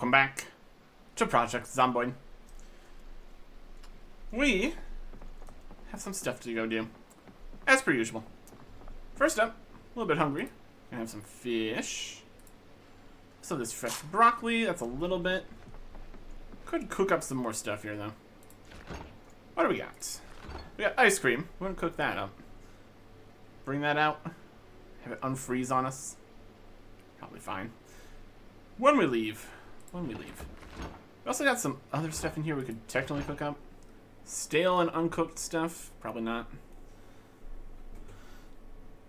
Welcome back to Project Zomboid. We have some stuff to go do, as per usual. First up, a little bit hungry. Gonna have some fish. So this fresh broccoli, that's a little bit. Could cook up some more stuff here though. What do we got? We got ice cream. We're gonna cook that up. Bring that out. Have it unfreeze on us. Probably fine. When we leave. We also got some other stuff in here we could technically cook up. Stale and uncooked stuff. Probably not.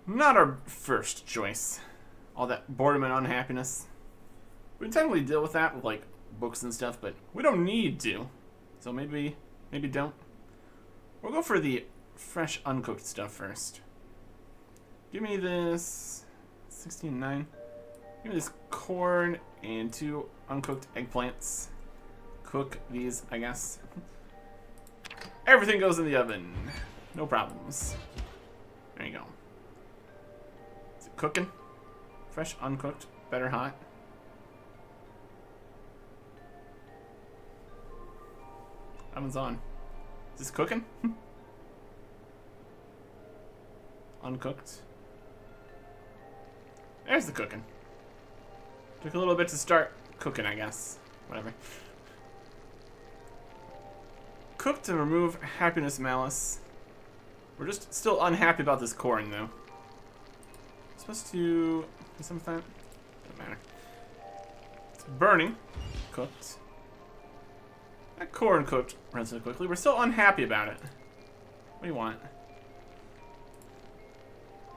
Not our first choice. All that boredom and unhappiness. We can technically deal with that with like books and stuff, but we don't need to. So maybe don't. We'll go for the fresh uncooked stuff first. Give me this 16.9. Give me this corn and 2 uncooked eggplants. Cook these, I guess. Everything goes in the oven. No problems. There you go. Is it cooking? Fresh, uncooked, better hot. Oven's on. Is this cooking? Uncooked. There's the cooking. Took a little bit to start cooking, I guess. Whatever. Cook to remove happiness malice. We're just still unhappy about this corn, though. Supposed to do something with that? Doesn't matter. It's burning. Cooked. That corn cooked relatively quickly. We're still unhappy about it. What do you want?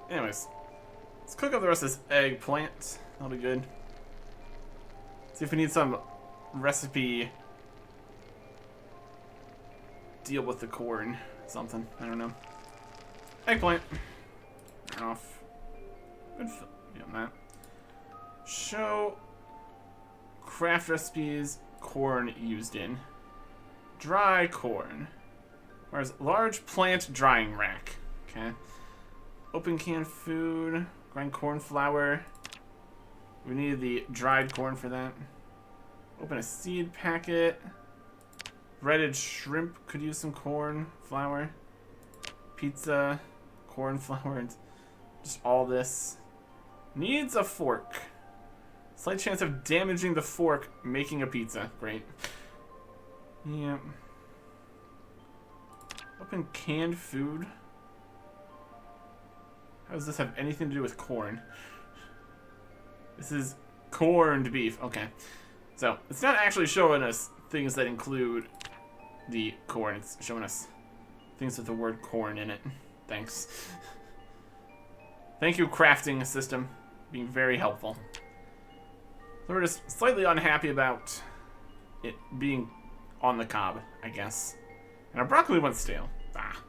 Anyways. Let's cook up the rest of this eggplant. That'll be good. See if we need some recipe deal with the corn. Something. I don't know. Eggplant. Off. Good on that. Show craft recipes corn used in. Dry corn. Where's large plant drying rack. Okay. Open canned food. Grind corn flour. We need the dried corn for that. Open a seed packet. Breaded shrimp could use some corn flour. Pizza, corn flour, and just all this. Needs a fork. Slight chance of damaging the fork making a pizza. Great. Yeah. Open canned food. How does this have anything to do with corn? This is corned beef. Okay. So, it's not actually showing us things that include the corn. It's showing us things with the word corn in it. Thanks. Thank you, crafting system. Being very helpful. So we're just slightly unhappy about it being on the cob, I guess. And our broccoli went stale. Ah.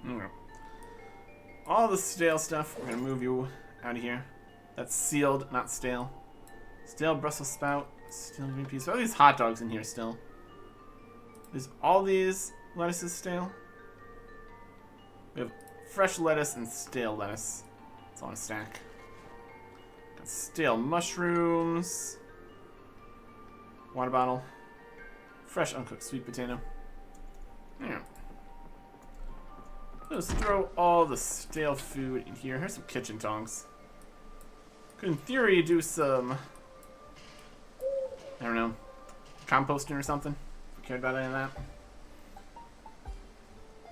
Okay. All the stale stuff, we're gonna move you out of here. That's sealed, not stale. Stale Brussels sprout, stale green peas. Are these hot dogs in here still? Is all these lettuces stale? We have fresh lettuce and stale lettuce. It's on a stack. Got stale mushrooms. Water bottle. Fresh uncooked sweet potato. Yeah. Let's throw all the stale food in here. Here's some kitchen tongs. Could, in theory, do some, I don't know, composting or something. If you cared about any of that.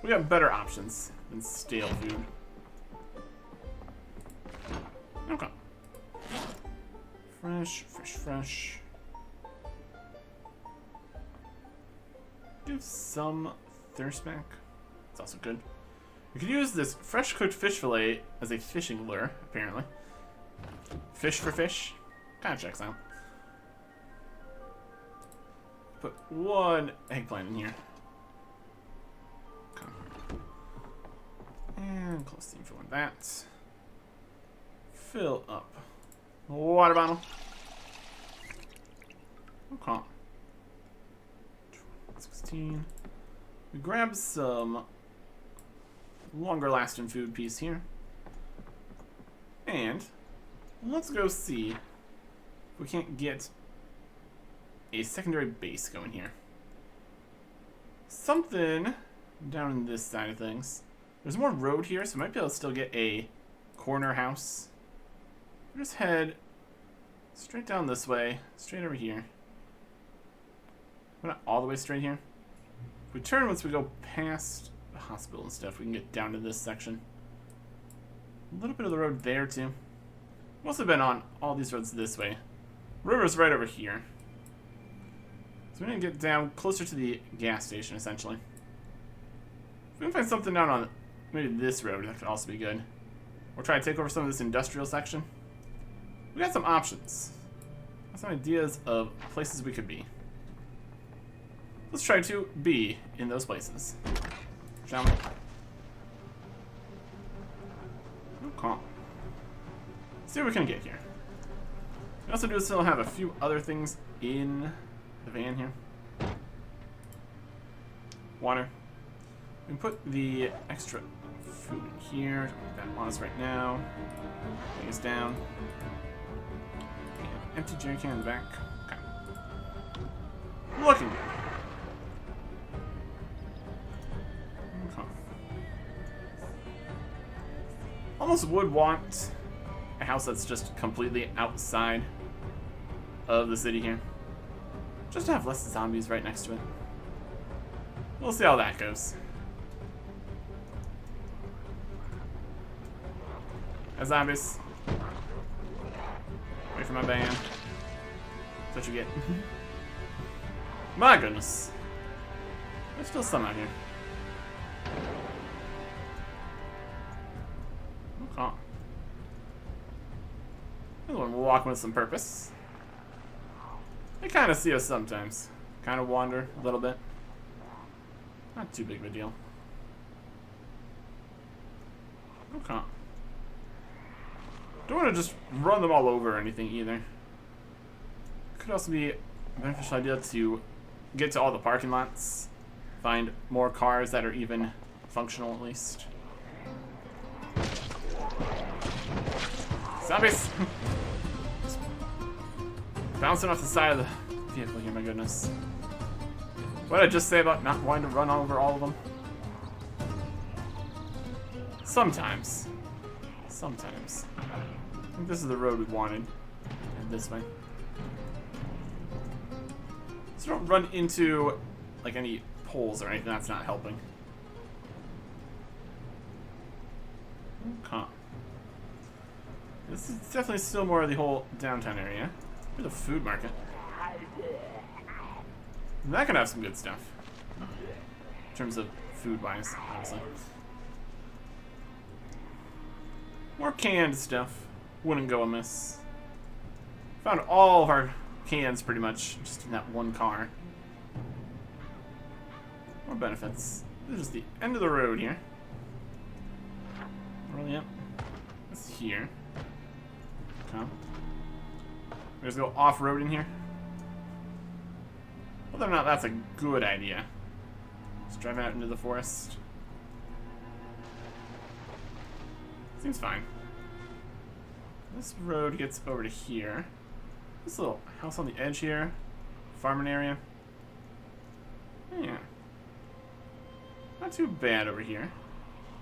We got better options than stale food. Okay. Fresh. Do some thirst back. It's also good. We could use this fresh cooked fish fillet as a fishing lure, apparently. Fish for fish. Kind of checks out. Put 1 eggplant in here. Okay. And close the info on that. Fill up. Water bottle. Okay. 16. We grab some longer lasting food piece here. And let's go see if we can't get a secondary base going here. Something down in this side of things. There's more road here, so we might be able to still get a corner house. We'll just head straight down this way, straight over here. We're not all the way straight here. If we turn once we go past the hospital and stuff, we can get down to this section. A little bit of the road there, too. We've also been on all these roads this way. River's right over here. So we're going to get down closer to the gas station, essentially. If we can find something down on maybe this road, that could also be good. Or try to take over some of this industrial section. We got some options. Some ideas of places we could be. Let's try to be in those places. Shall we? Okay. See what we can get here. We also do still have a few other things in the van here. Water. We can put the extra food in here. Don't need that on us right now. Take us down. And empty jerry can in the back. Okay. Looking good. Okay. Almost would want a house that's just completely outside of the city here. Just to have less zombies right next to it. We'll see how that goes. Hey, zombies. Wait for my van. That's what you get. My goodness. There's still some out here. Okay. Another one walking with some purpose. They kind of see us sometimes. Kind of wander a little bit. Not too big of a deal. Okay. Don't want to just run them all over or anything either. Could also be a beneficial idea to get to all the parking lots. Find more cars that are even functional at least. Zombies! Bouncing off the side of the vehicle here, my goodness. What did I just say about not wanting to run over all of them? Sometimes. Sometimes. I think this is the road we wanted. And this way. So don't run into like any poles or anything, that's not helping. Okay. This is definitely still more of the whole downtown area. Here's the food market. And that could have some good stuff. In terms of food-wise, obviously. More canned stuff. Wouldn't go amiss. Found all of our cans pretty much just in that one car. More benefits. This is the end of the road here. Really, yep. It's here. Okay. We just go off-road in here. Whether or not that's a good idea. Just driving out into the forest. Seems fine. This road gets over to here. This little house on the edge here. Farming area. Yeah. Not too bad over here.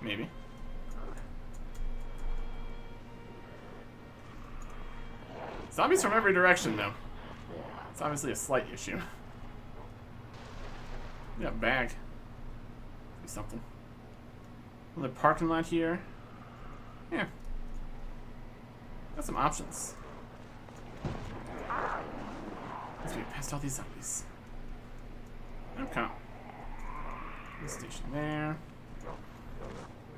Maybe. Zombies from every direction, though. It's obviously a slight issue. We got a bag. Do something. Another parking lot here. Yeah. Got some options. Let's get past all these zombies. Okay. This station there.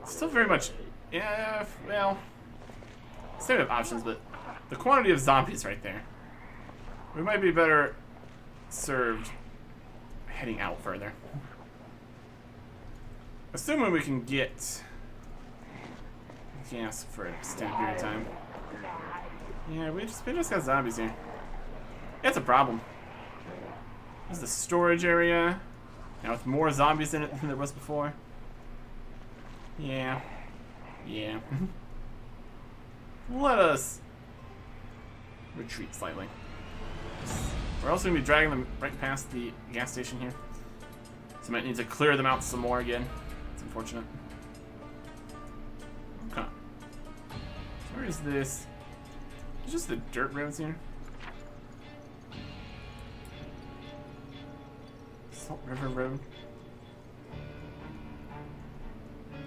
Still very much. Yeah, well. Still have options, but the quantity of zombies right there. We might be better served heading out further. Assuming we can get gas for an extended period of time. Yeah, we just got zombies here. It's a problem. There's the storage area. Now with more zombies in it than there was before. Yeah. Yeah. Let us retreat slightly. We're also going to be dragging them right past the gas station here. So might need to clear them out some more again. It's unfortunate. Okay. So where is this? It's just the dirt roads here. Salt River Road.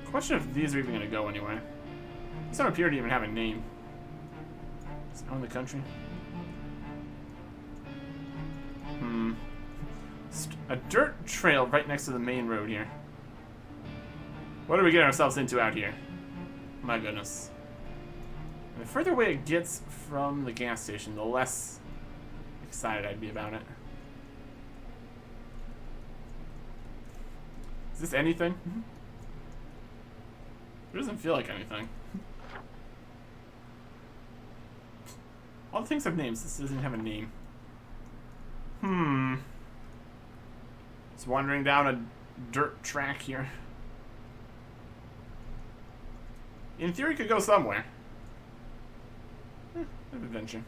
Question if these are even going to go anywhere. These don't appear to even have a name. It's out in the country. A dirt trail right next to the main road here. What are we getting ourselves into out here? My goodness. And the further away it gets from the gas station, the less excited I'd be about it. Is this anything? It doesn't feel like anything. All the things have names. This doesn't have a name. Just wandering down a dirt track here. In theory, could go somewhere. An adventure.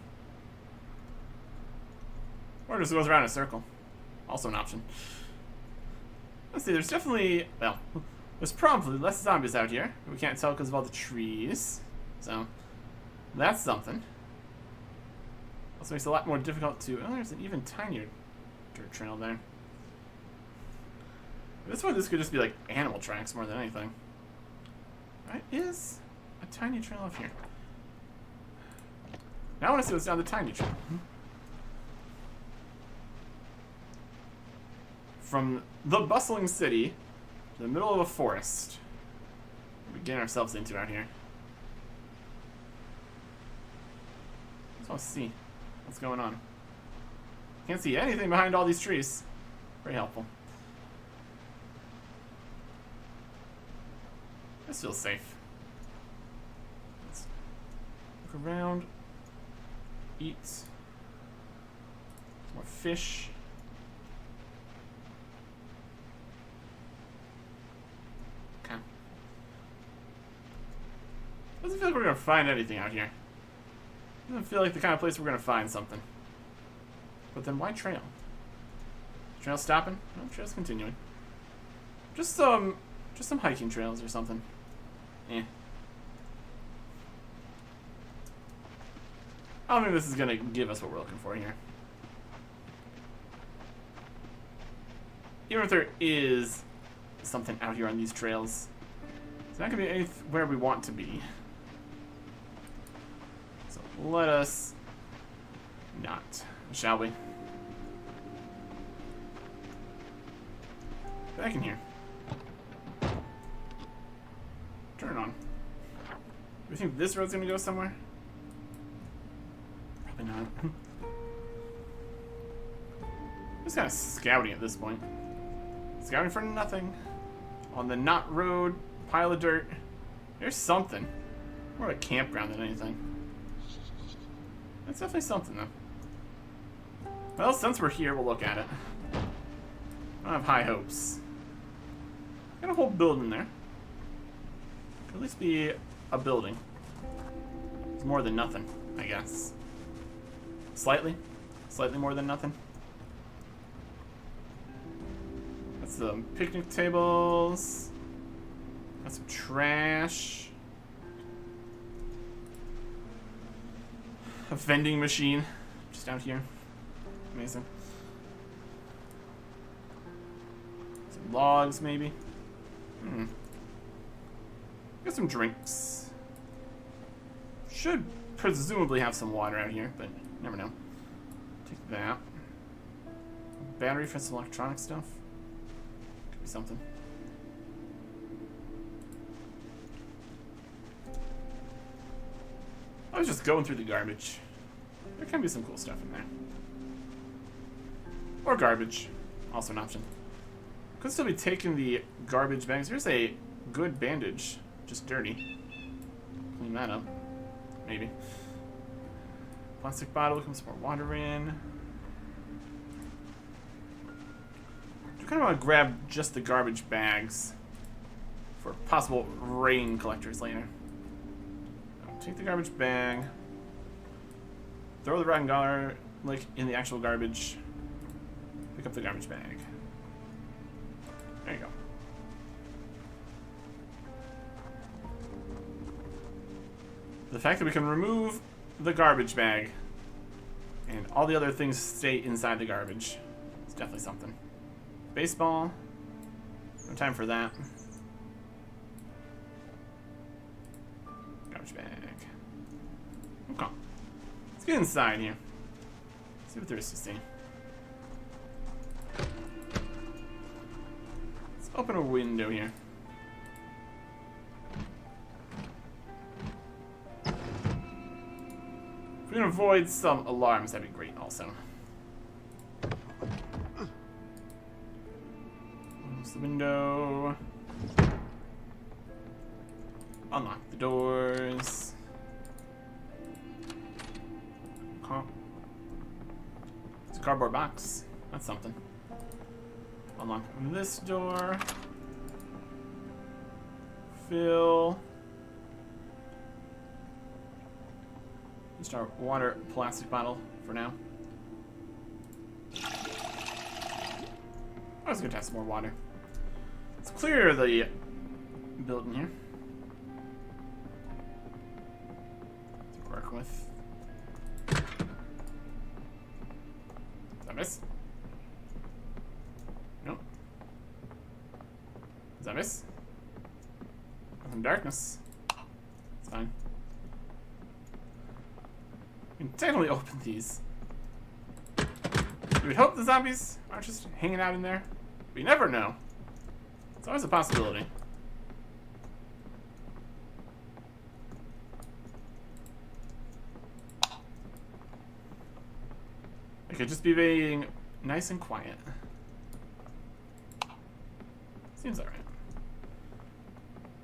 Or just goes around in a circle. Also an option. Let's see, there's definitely... Well, there's probably less zombies out here. We can't tell because of all the trees. So, that's something. Also makes it a lot more difficult to... Oh, there's an even tinier dirt trail there. This one, this could just be like animal tracks more than anything. That is a tiny trail up here. Now I want to see what's down the tiny trail. From the bustling city to the middle of a forest. We're getting ourselves into out here. Just want to see what's going on. Can't see anything behind all these trees. Very helpful. This feels safe. Let's look around. Eat. More fish. Okay. Doesn't feel like we're gonna find anything out here. Doesn't feel like the kind of place we're gonna find something. But then why trail? Trail stopping? No, trail's continuing. Just some hiking trails or something. Eh. I don't think this is gonna give us what we're looking for here. Even if there is something out here on these trails, it's not gonna be anywhere we want to be. So let us not, shall we? Back in here. Turn it on. Do you think this road's gonna go somewhere? Probably not. Just kind of scouting at this point. Scouting for nothing. On the not road, pile of dirt. There's something. More of a campground than anything. That's definitely something, though. Well, since we're here, we'll look at it. I don't have high hopes. Got a whole building there. Could at least be a building. It's more than nothing, I guess. Slightly more than nothing. That's some picnic tables. Got some trash. A vending machine just out here. Amazing. Some logs, maybe. Got some drinks. Should presumably have some water out here, but you never know. Take that. Battery for some electronic stuff. Could be something. I was just going through the garbage. There can be some cool stuff in there. Or garbage. Also an option. Could still be taking the garbage bags. Here's a good bandage. Just dirty. Clean that up. Maybe. Plastic bottle. Looking for some more water in. I kind of want to grab just the garbage bags for possible rain collectors later. Take the garbage bag. Throw the rotten like, in the actual garbage. Pick up the garbage bag. There you go. The fact that we can remove the garbage bag and all the other things stay inside the garbage is definitely something. Baseball. No time for that. Garbage bag. Okay. Let's get inside here. See what there is to see. Let's open a window here. If we can avoid some alarms, that'd be great also. Close the window. Unlock the doors. Okay. It's a cardboard box. That's something. Unlock this door. Fill. Just our water plastic bottle for now. I was gonna have some more water. Let's clear the building here. To work with. Is that miss? Nope. Is that miss? Nothing darkness. It's fine. We can technically open these. You would hope the zombies aren't just hanging out in there. But you never know. It's always a possibility. It could just be being nice and quiet. Seems alright.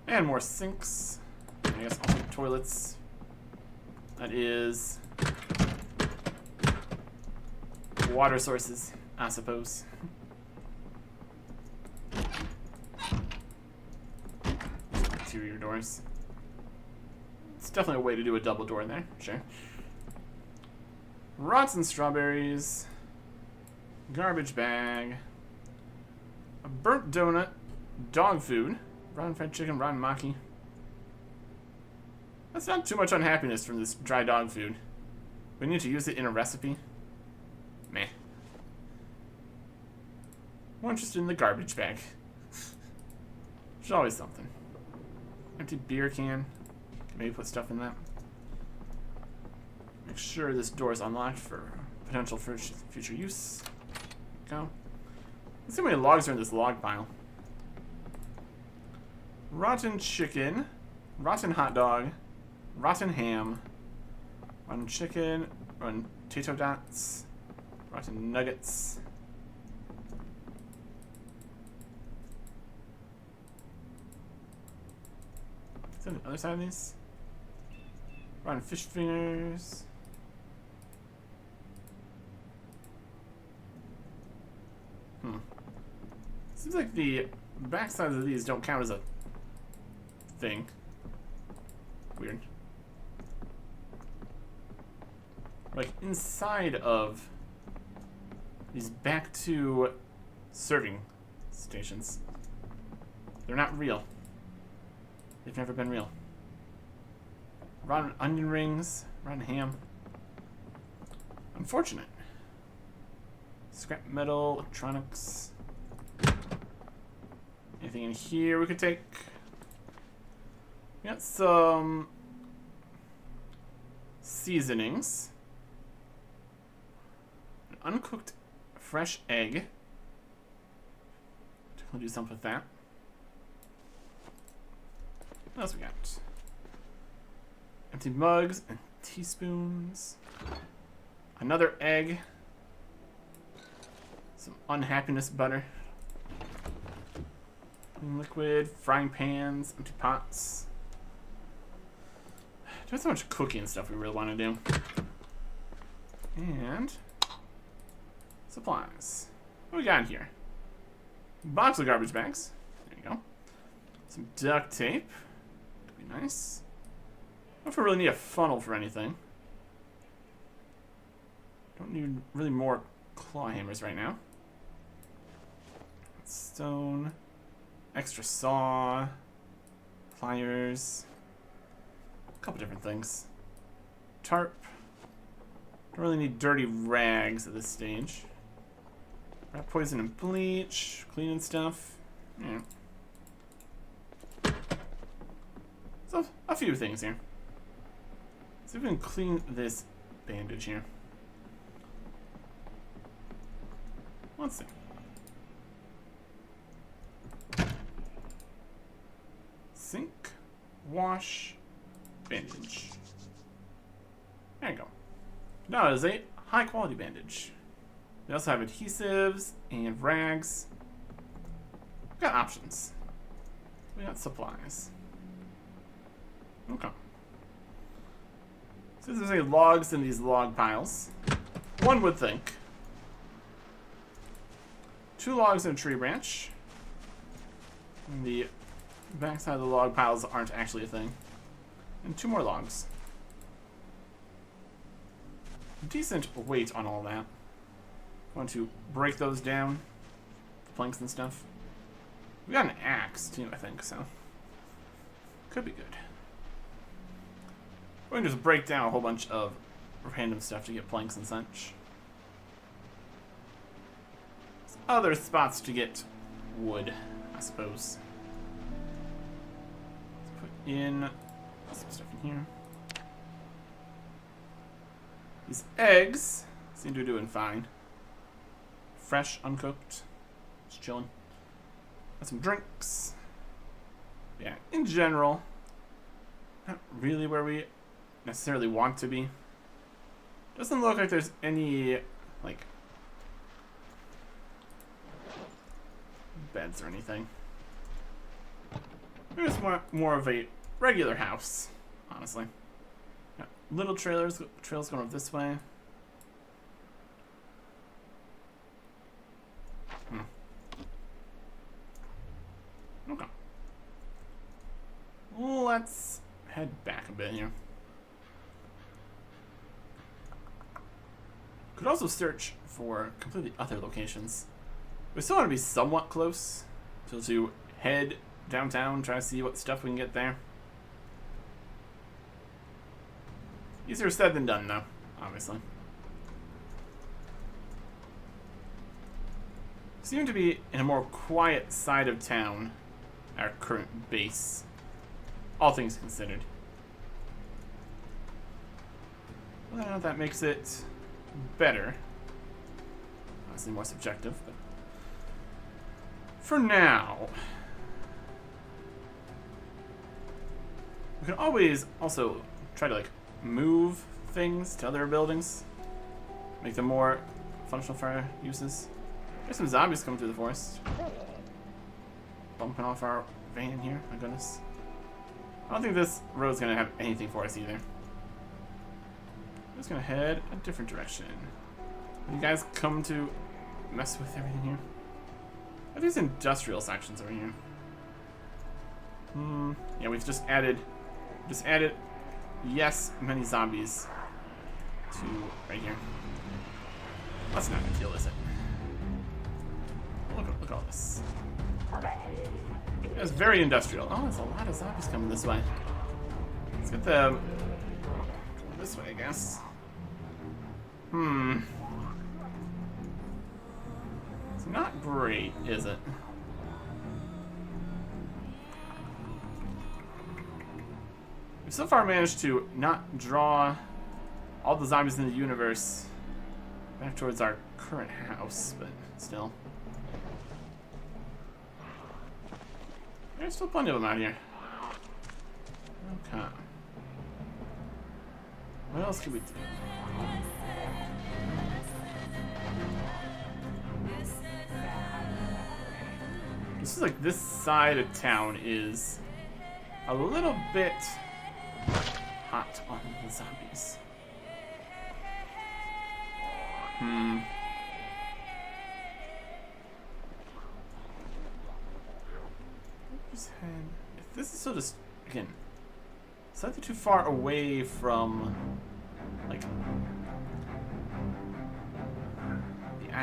And more sinks. I guess also toilets. That is water sources, I suppose. Interior doors. It's definitely a way to do a double door in there, sure. Rotten strawberries. Garbage bag. A burnt donut. Dog food. Rotten fried chicken, rotten maki. That's not too much unhappiness from this dry dog food. We need to use it in a recipe. Meh. More interested in the garbage bag. There's always something. Empty beer can. Maybe put stuff in that. Make sure this door is unlocked for potential future use. Go. Let's see how many logs are in this log pile. Rotten chicken. Rotten hot dog. Rotten ham. Rotten chicken. Rotten potato dots. Rotten nuggets. Is that on the other side of these? Rotten fish fingers. Seems like the back sides of these don't count as a thing. Weird. Like inside of these back two serving stations. They're not real. They've never been real. Rotten onion rings, rotten ham. Unfortunate. Scrap metal, electronics. Anything in here we could take? We got some seasonings. An uncooked fresh egg. We'll do something with that. What else we got? Empty mugs and teaspoons. Another egg. Some unhappiness butter. Liquid, frying pans, empty pots. There's so much cooking and stuff we really want to do. And supplies. What we got in here? Box of garbage bags. There you go. Some duct tape. Could be nice. I don't know if we really need a funnel for anything. Don't need really more claw hammers right now. Stone. Extra saw. Pliers. A couple different things. Tarp. Don't really need dirty rags at this stage. Rat poison and bleach. Cleaning stuff. Yeah. So, a few things here. See if we can clean this bandage here. Let's see. Sink, wash, bandage. There you go. Now it is a high quality bandage. We also have adhesives and rags. We got options. We got supplies. Okay. So there's any logs in these log piles. One would think. 2 logs and a tree branch. And the backside of the log piles aren't actually a thing. And 2 more logs. Decent weight on all that. Want to break those down. Planks and stuff. We got an axe too, I think, so. Could be good. We're going to just break down a whole bunch of random stuff to get planks and such. There's other spots to get wood, I suppose. Let's put in some stuff in here. These eggs seem to be doing fine. Fresh, uncooked. Just chilling. Got some drinks. Yeah, in general, not really where we necessarily want to be. Doesn't look like there's any, like, beds or anything. It's more of a regular house, honestly. Got little trails going up this way. Okay. Let's head back a bit here. Could also search for completely other locations. We still want to be somewhat close, so to head downtown, try to see what stuff we can get there. Easier said than done, though, obviously. Seem to be in a more quiet side of town, our current base, all things considered. Well, that makes it better. Obviously more subjective, but for now, we can always also try to, like, move things to other buildings, make them more functional for our uses. There's some zombies coming through the forest. Bumping off our van here, my goodness. I don't think this road's gonna have anything for us either. I'm just gonna head a different direction. You guys come to mess with everything here? Are these industrial sections over here? Yeah, we've just added, yes, many zombies to right here. That's not a big deal, is it? Look at all this. It's very industrial. Oh, there's a lot of zombies coming this way. Let's get them going this way, I guess. It's not great, is it? We've so far managed to not draw all the zombies in the universe back towards our current house, but still. There's still plenty of them out here. Okay. What else can we do? This is like this side of town is a little bit hot on the zombies. If this is so just, again, slightly too far away from, like,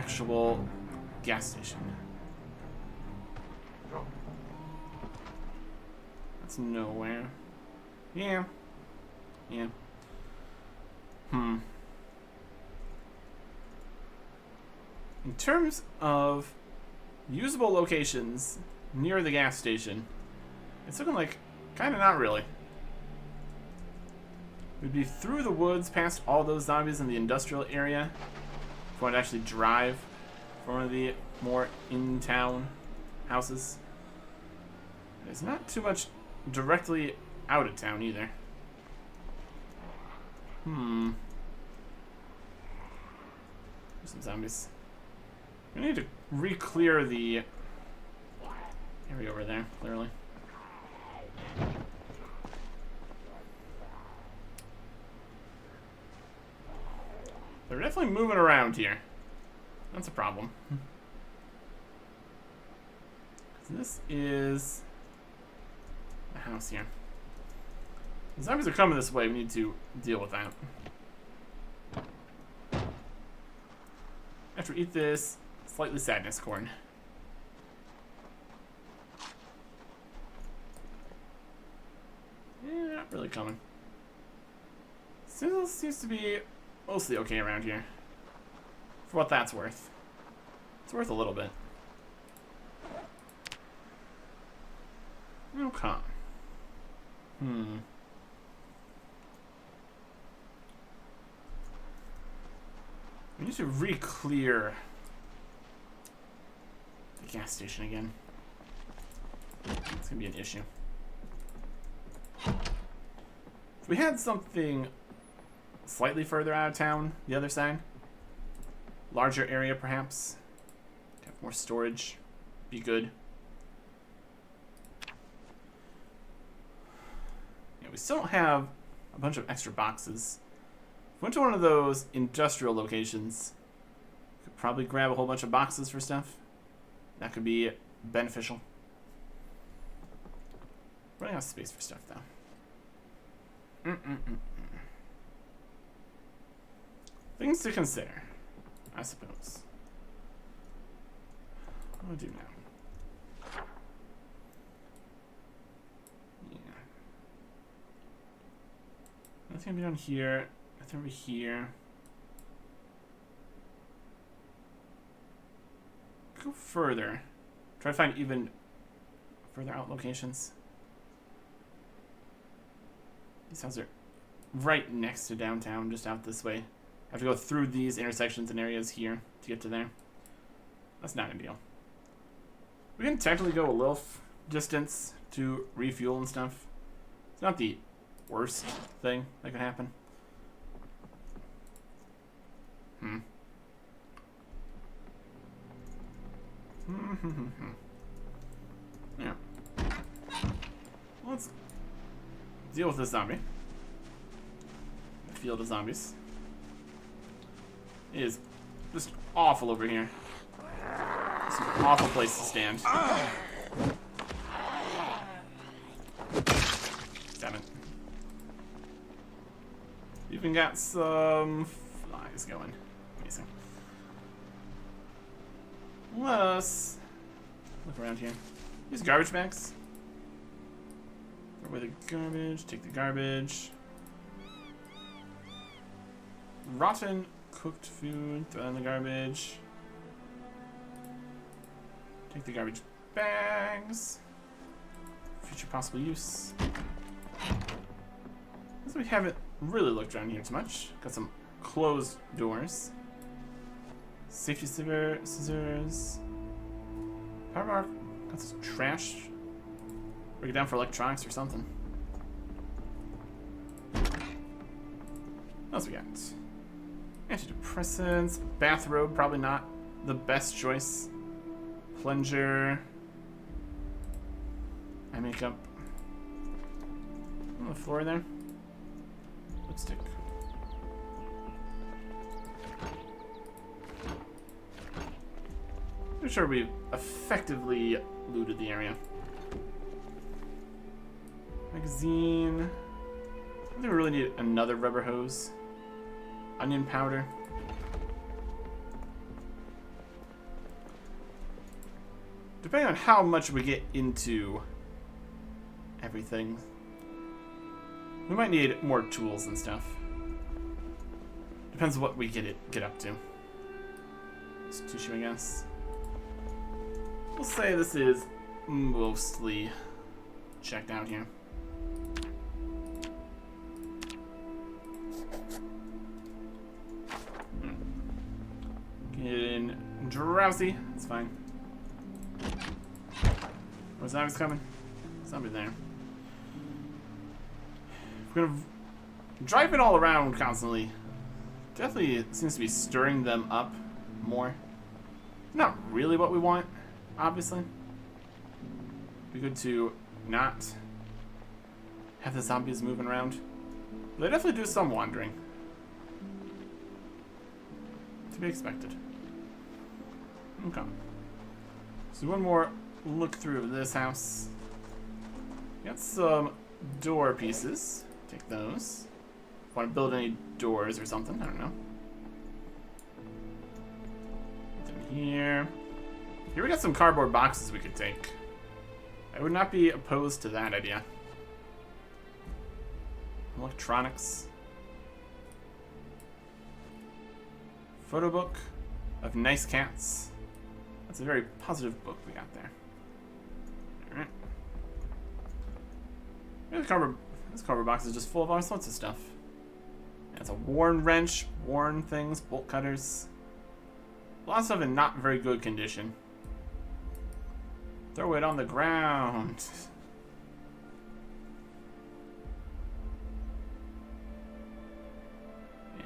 actual gas station? That's nowhere. Yeah. Yeah. In terms of usable locations near the gas station, it's looking like kind of not really. We'd be through the woods past all those zombies in the industrial area. If we want to actually drive for one of the more in-town houses. There's not too much directly out of town either. There's some zombies. We need to re-clear the area over there, clearly. They're definitely moving around here. That's a problem. This is the house here. The zombies are coming this way. We need to deal with that. After we eat this slightly sadness corn. Yeah, not really coming. Still seems to be mostly okay around here. For what that's worth. It's worth a little bit. Okay. We need to re-clear the gas station again. It's gonna be an issue. If we had something slightly further out of town, the other side, larger area perhaps, have more storage, be good. Yeah, we still don't have a bunch of extra boxes. If we went to one of those industrial locations, could probably grab a whole bunch of boxes for stuff. That could be beneficial. Running out of space for stuff though. Things to consider, I suppose. What do I do now? Yeah. Nothing gonna be down here. Nothing over here. Go further. Try to find even further out locations. These houses are right next to downtown, just out this way. I have to go through these intersections and areas here to get to there. That's not a deal. We can technically go a little distance to refuel and stuff. It's not the worst thing that could happen. Yeah. Let's deal with this zombie. The field of zombies. It is just awful over here. It's an awful place to stand. Damn it. Even got some flies going. Amazing. Let us look around here. These garbage bags. Throw away the garbage. Take the garbage. Rotten cooked food. Throw that in the garbage. Take the garbage bags. Future possible use. Guess we haven't really looked around here too much. Got some closed doors. Safety scissors. Power bar. Got some trash. Break it down for electronics or something. What else we got? Antidepressants. Bathrobe. Probably not the best choice. Plunger. Eye makeup. On the floor there. Lipstick. I'm sure we've effectively looted the area. Magazine. I think we really need another rubber hose. Onion powder. depending on how much we get into everything, we might need more tools and stuff. Depends what we get up to. It's tissue, I guess. We'll say this is mostly checked out here. Getting drowsy. It's fine. Where's zombies coming? Somebody there. We're gonna drive it all around constantly. Definitely it seems to be stirring them up more. Not really what we want, obviously. Be good to not have the zombies moving around. But they definitely do some wandering. To be expected. Okay. So one more look through this house. Got some door pieces. Take those. Want to build any doors or something? I don't know. In here. Here we got some cardboard boxes we could take. I would not be opposed to that idea. Electronics. Photo book of nice cats. That's a very positive book we got there. Alright. This cardboard box is just full of all sorts of stuff. It's a worn wrench, worn things, bolt cutters. A lot of stuff in not very good condition. Throw it on the ground.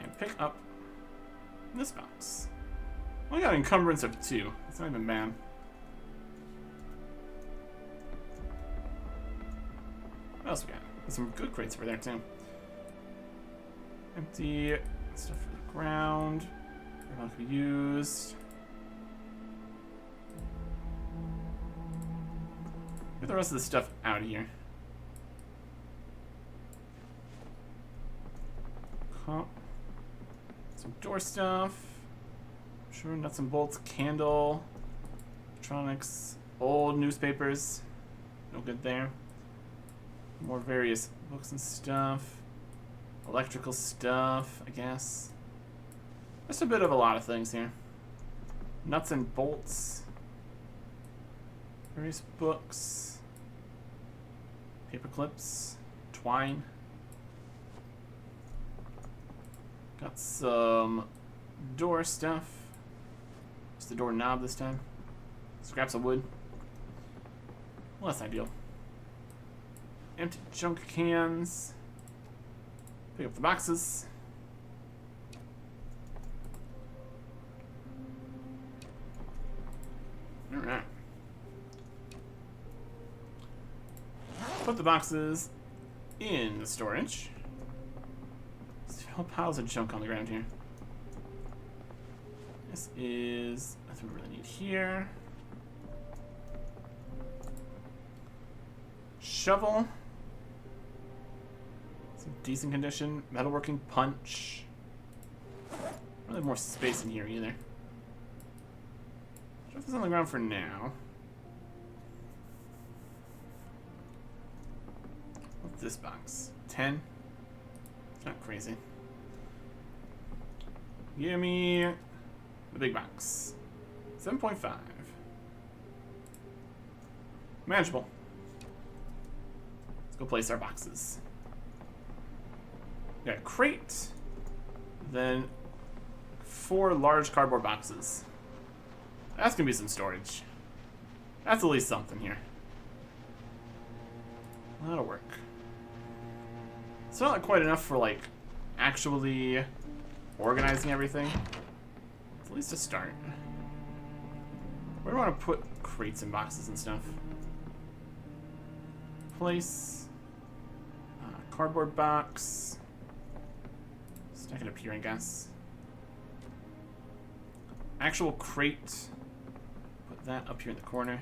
And pick up this box. Only got an encumbrance of 2. It's not even bad. What else we got? There's some good crates over there too. Empty stuff for the ground. Everyone can be used. Get the rest of the stuff out of here. Some door stuff. Sure, nuts and bolts, candle, electronics, old newspapers. No good there. More various books and stuff. Electrical stuff, I guess. Just a bit of a lot of things here. Nuts and bolts. Various books. Paper clips. Twine. Got some door stuff. It's the door knob this time. Scraps of wood. Less ideal. Empty junk cans. Pick up the boxes. Alright. Put the boxes in the storage. There's whole piles of junk on the ground here. This is nothing we really need here. Shovel. Some decent condition. Metalworking punch. I don't have more space in here either. Stuff is on the ground for now. What's this box? 10? It's not crazy. Give me the big box. 7.5. Manageable. Let's go place our boxes. We got a crate. Then 4 large cardboard boxes. That's gonna be some storage. That's at least something here. That'll work. It's not quite enough for like actually organizing everything. It's at least a start. Where do I want to put crates and boxes and stuff? Place. Cardboard box. Stack it up here, I guess. Actual crate. Put that up here in the corner.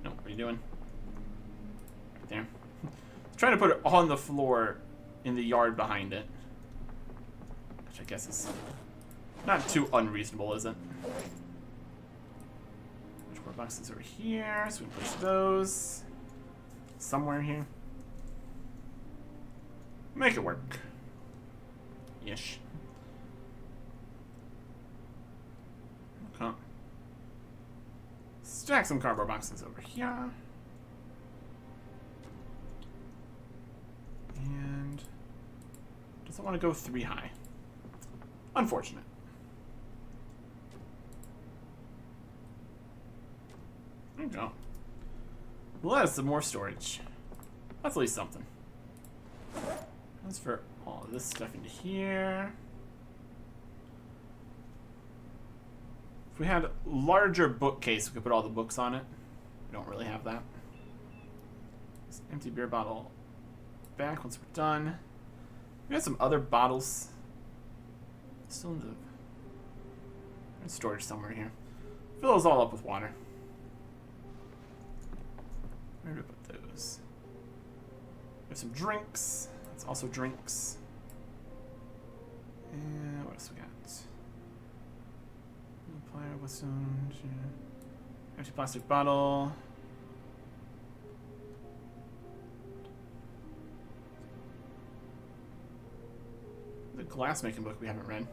No, what are you doing? Right there. I'm trying to put it on the floor in the yard behind it. Which I guess is not too unreasonable, is it? Which we're Cardboard boxes over here, so we can push those somewhere here. Make it work. Ish. Okay. Stack some cardboard boxes over here. And doesn't want to go 3 high. Unfortunate. There we go. Well, that's some more storage. That's at least something. Transfer all of this stuff into here. If we had a larger bookcase, we could put all the books on it. We don't really have that. This empty beer bottle back once we're done. We got some other bottles still in storage somewhere here. Fill those all up with water. Where do we put those? We have some drinks. It's also drinks. And what else we got? Plier with some empty plastic bottle. The glass making book we haven't read.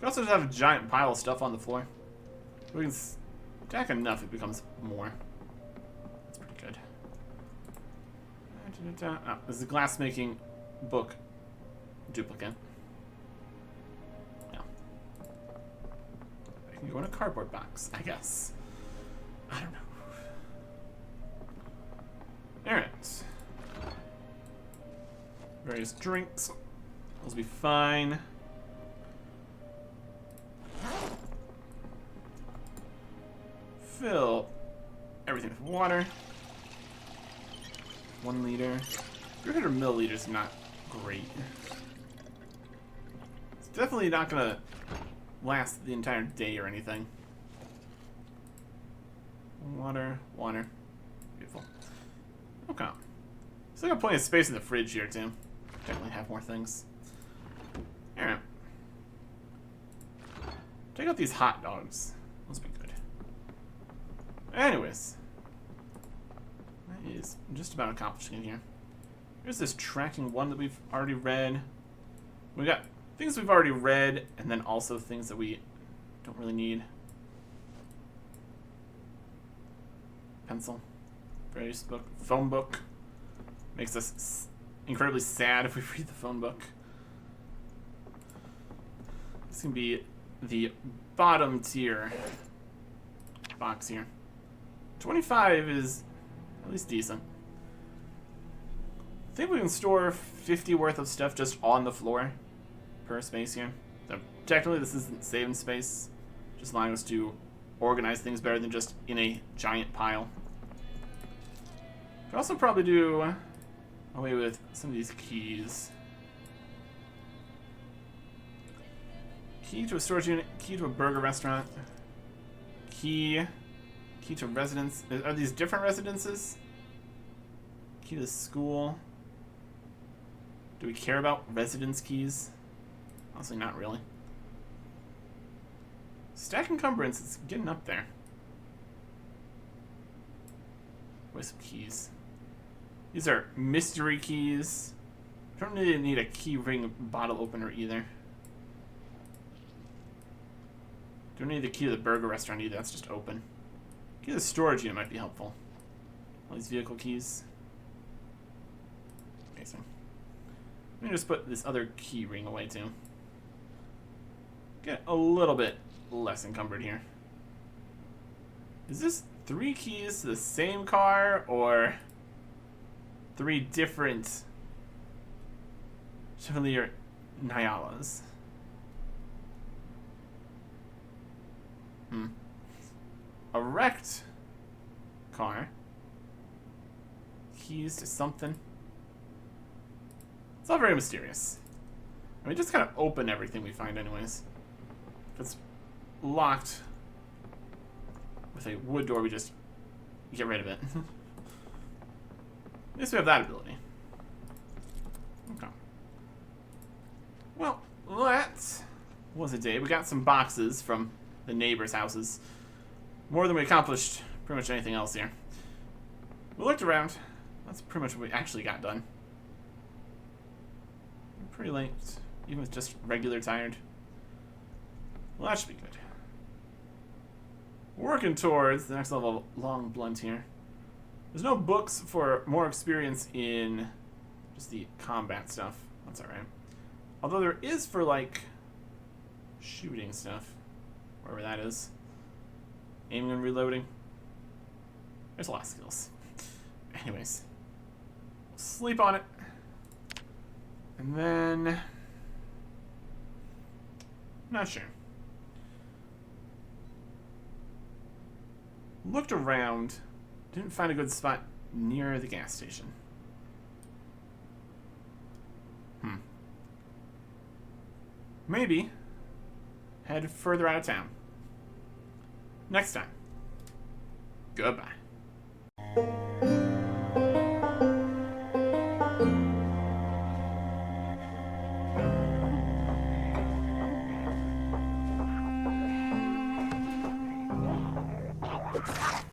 We also just have a giant pile of stuff on the floor. We can stack enough, it becomes more. That's pretty good. Oh, this is a glass making book duplicate. Yeah. I can go in a cardboard box, I guess. I don't know. Alright. Various drinks. Those will be fine. Fill everything with water. 1 liter. 300 milliliters is not great. It's definitely not gonna last the entire day or anything. Water, water. Beautiful. Okay. Still got plenty of space in the fridge here, too. Definitely have more things. Alright. Take out these hot dogs. Those be good. Anyways. That is just about accomplishing it here. Here's this tracking 1 that we've already read. We got things we've already read, and then also things that we don't really need. Pencil. Various book. Phone book. Makes us incredibly sad if we read the phone book. This can be the bottom tier box here. 25 is at least decent. I think we can store 50 worth of stuff just on the floor per space here. So technically this isn't saving space, just allowing us to organize things better than just in a giant pile. Could also probably do away with some of these keys. Key to a storage unit, key to a burger restaurant, key to residence. Are these different residences? Key to the school. Do we care about residence keys? Honestly, not really. Stack encumbrance, it's getting up there. With some keys. These are mystery keys. I don't really need a key ring bottle opener either. Don't need the key to the burger restaurant either, that's just open. Key to the storage unit might be helpful. All these vehicle keys. Okay, so let me just put this other key ring away too. Get a little bit less encumbered here. Is this 3 keys to the same car or 3 different Chevalier Nyalas? A wrecked car. Keys to something. It's all very mysterious. I mean, just kind of open everything we find anyways. If it's locked with a wood door, we just get rid of it. At least we have that ability. Okay. Well, let's was a day. We got some boxes from the neighbors' houses. More than we accomplished pretty much anything else here. We looked around. That's pretty much what we actually got done. We're pretty late, even with just regular tired. Well, that should be good. We're working towards the next level of long blunt here. There's no books for more experience in just the combat stuff. That's alright. Although there is for, like, shooting stuff. Wherever that is. Aiming and reloading. There's a lot of skills. Anyways. Sleep on it. And then... not sure. Looked around. Didn't find a good spot near the gas station. Maybe head further out of town. Next time. Goodbye.